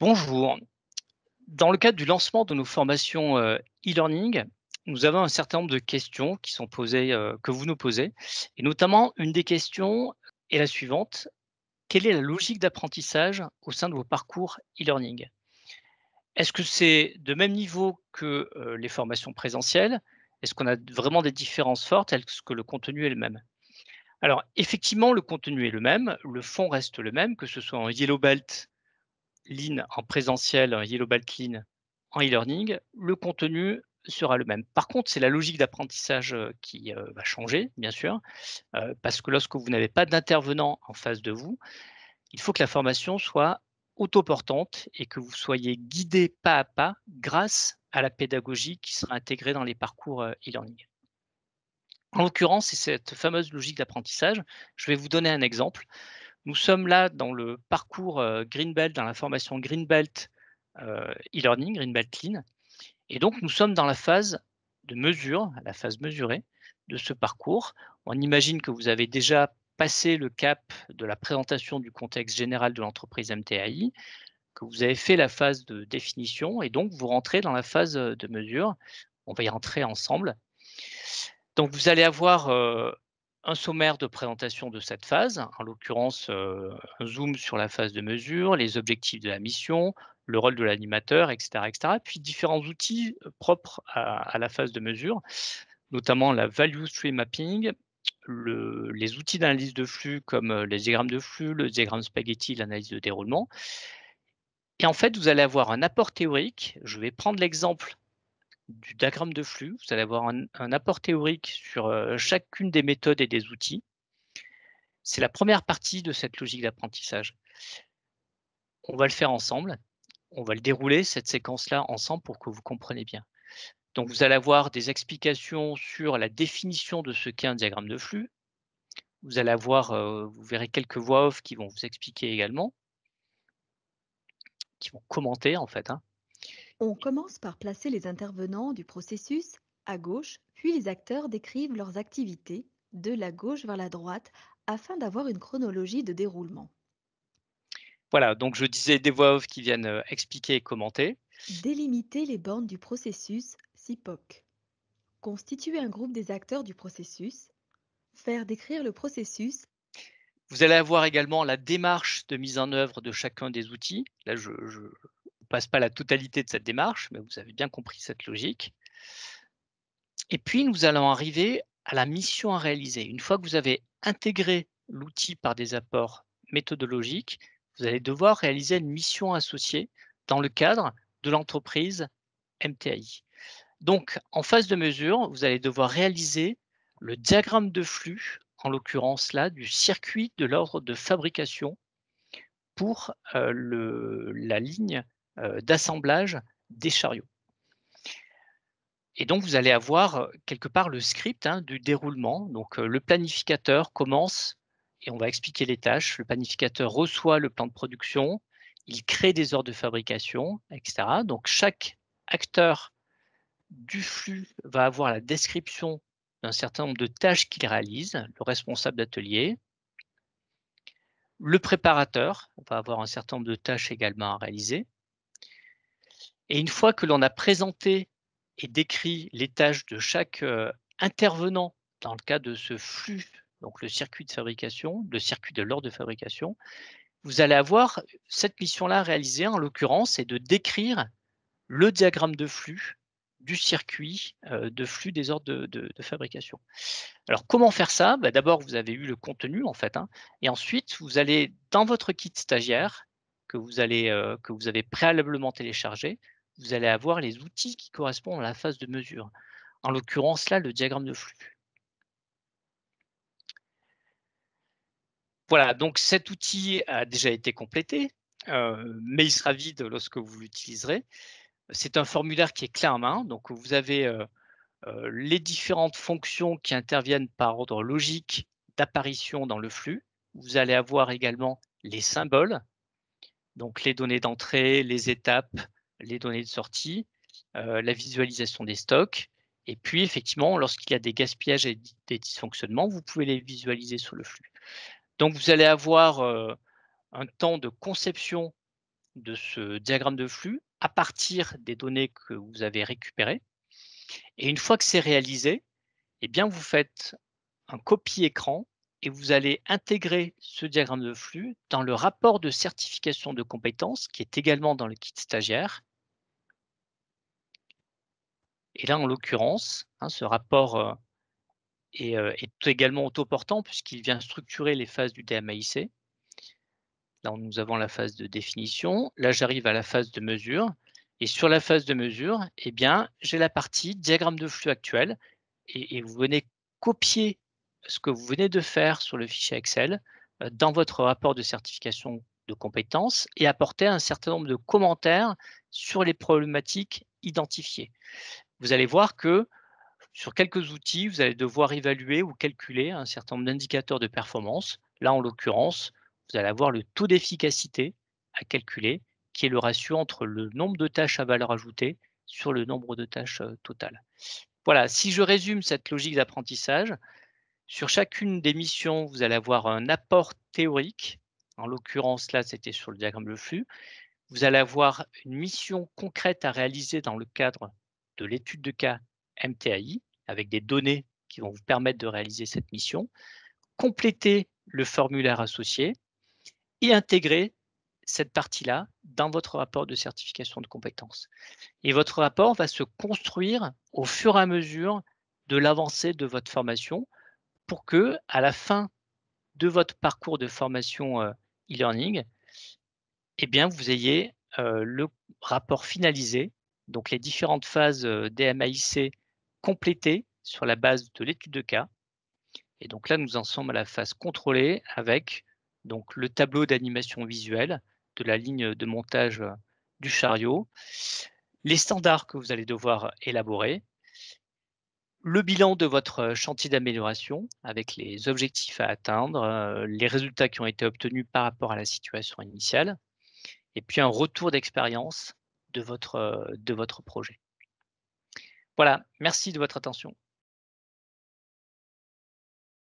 Bonjour. Dans le cadre du lancement de nos formations e-learning, nous avons un certain nombre de questions qui sont posées, que vous nous posez. Et notamment, une des questions est la suivante. Quelle est la logique d'apprentissage au sein de vos parcours e-learning? Est-ce que c'est de même niveau que les formations présentielles? Est-ce qu'on a vraiment des différences fortes? Est-ce que le contenu est le même? Alors, effectivement, le contenu est le même, le fond reste le même, que ce soit en Yellow Belt Lean en présentiel, Yellow Belt Lean en e-learning, le contenu sera le même. Par contre, c'est la logique d'apprentissage, qui, va changer, bien sûr, parce que lorsque vous n'avez pas d'intervenant en face de vous, il faut que la formation soit autoportante et que vous soyez guidé pas à pas grâce à la pédagogie qui sera intégrée dans les parcours, e-learning. En l'occurrence, c'est cette fameuse logique d'apprentissage. Je vais vous donner un exemple. Nous sommes là dans le parcours, Green Belt, dans la formation Green Belt, e-learning, Green Belt Lean, et donc nous sommes dans la phase de mesure, la phase mesurée de ce parcours. On imagine que vous avez déjà passé le cap de la présentation du contexte général de l'entreprise MTAI, que vous avez fait la phase de définition et donc vous rentrez dans la phase, de mesure. On va y rentrer ensemble. Donc vous allez avoir, un sommaire de présentation de cette phase, en l'occurrence, un zoom sur la phase de mesure, les objectifs de la mission, le rôle de l'animateur et cetera. Puis différents outils, propres à la phase de mesure, notamment la value stream mapping, les outils d'analyse de flux comme, les diagrammes de flux, le diagramme spaghetti, l'analyse de déroulement, et en fait, vous allez avoir un apport théorique. Je vais prendre l'exemple du diagramme de flux. Vous allez avoir un apport théorique sur, chacune des méthodes et des outils. C'est la première partie de cette logique d'apprentissage. On va le faire ensemble. On va le dérouler, cette séquence-là, ensemble pour que vous compreniez bien. Donc vous allez avoir des explications sur la définition de ce qu'est un diagramme de flux. Vous allez avoir, vous verrez quelques voix off qui vont vous expliquer également, qui vont commenter en fait, hein. On commence par placer les intervenants du processus à gauche, puis les acteurs décrivent leurs activités de la gauche vers la droite afin d'avoir une chronologie de déroulement. Voilà, donc je disais des voix off qui viennent, expliquer et commenter. Délimiter les bornes du processus, SIPOC. Constituer un groupe des acteurs du processus. Faire décrire le processus. Vous allez avoir également la démarche de mise en œuvre de chacun des outils. Là, je vous passe pas la totalité de cette démarche, mais vous avez bien compris cette logique. Et puis, nous allons arriver à la mission à réaliser. Une fois que vous avez intégré l'outil par des apports méthodologiques, vous allez devoir réaliser une mission associée dans le cadre de l'entreprise MTAI. Donc, en phase de mesure, vous allez devoir réaliser le diagramme de flux, en l'occurrence là, du circuit de l'ordre de fabrication pour, la ligne, d'assemblage des chariots. Et donc vous allez avoir, quelque part le script, hein, du déroulement. Donc, le planificateur commence et on va expliquer les tâches. Le planificateur reçoit le plan de production, il crée des ordres de fabrication et cetera. Donc chaque acteur du flux va avoir la description d'un certain nombre de tâches qu'il réalise, le responsable d'atelier. Le préparateur va avoir un certain nombre de tâches également à réaliser. Et une fois que l'on a présenté et décrit les tâches de chaque, intervenant dans le cadre de ce flux, donc le circuit de fabrication, le circuit de l'ordre de fabrication, vous allez avoir cette mission-là réalisée, en l'occurrence, c'est de décrire le diagramme de flux du circuit, de flux des ordres de fabrication. Alors comment faire ça? Bah, d'abord, vous avez eu le contenu en fait, hein, et ensuite vous allez dans votre kit stagiaire que vous avez préalablement téléchargé, vous allez avoir les outils qui correspondent à la phase de mesure. En l'occurrence là, le diagramme de flux. Voilà, donc cet outil a déjà été complété, mais il sera vide lorsque vous l'utiliserez. C'est un formulaire qui est clé en main, donc vous avez, les différentes fonctions qui interviennent par ordre logique d'apparition dans le flux. Vous allez avoir également les symboles, donc les données d'entrée, les étapes, les données de sortie, la visualisation des stocks, et puis effectivement, lorsqu'il y a des gaspillages et des dysfonctionnements, vous pouvez les visualiser sur le flux. Donc vous allez avoir, un temps de conception de ce diagramme de flux à partir des données que vous avez récupérées. Et une fois que c'est réalisé, eh bien, vous faites un copie-écran et vous allez intégrer ce diagramme de flux dans le rapport de certification de compétences qui est également dans le kit stagiaire. Et là, en l'occurrence, ce rapport est également autoportant puisqu'il vient structurer les phases du DMAIC. Là, nous avons la phase de définition. Là, j'arrive à la phase de mesure. Et sur la phase de mesure, eh bien, j'ai la partie diagramme de flux actuel. Et vous venez copier ce que vous venez de faire sur le fichier Excel dans votre rapport de certification de compétences et apporter un certain nombre de commentaires sur les problématiques identifiées. Vous allez voir que sur quelques outils, vous allez devoir évaluer ou calculer un certain nombre d'indicateurs de performance. Là, en l'occurrence, vous allez avoir le taux d'efficacité à calculer, qui est le ratio entre le nombre de tâches à valeur ajoutée sur le nombre de tâches totales. Voilà, si je résume cette logique d'apprentissage, sur chacune des missions, vous allez avoir un apport théorique. En l'occurrence, là, c'était sur le diagramme de flux. Vous allez avoir une mission concrète à réaliser dans le cadre de l'étude de cas MTAI, avec des données qui vont vous permettre de réaliser cette mission, compléter le formulaire associé et intégrer cette partie-là dans votre rapport de certification de compétences. Et votre rapport va se construire au fur et à mesure de l'avancée de votre formation pour que, à la fin de votre parcours de formation e-learning, eh bien, vous ayez le rapport finalisé, donc les différentes phases DMAIC complétées sur la base de l'étude de cas. Et donc là, nous en sommes à la phase contrôlée avec donc le tableau d'animation visuelle de la ligne de montage du chariot, les standards que vous allez devoir élaborer, le bilan de votre chantier d'amélioration avec les objectifs à atteindre, les résultats qui ont été obtenus par rapport à la situation initiale et puis un retour d'expérience de votre projet. Voilà, merci de votre attention.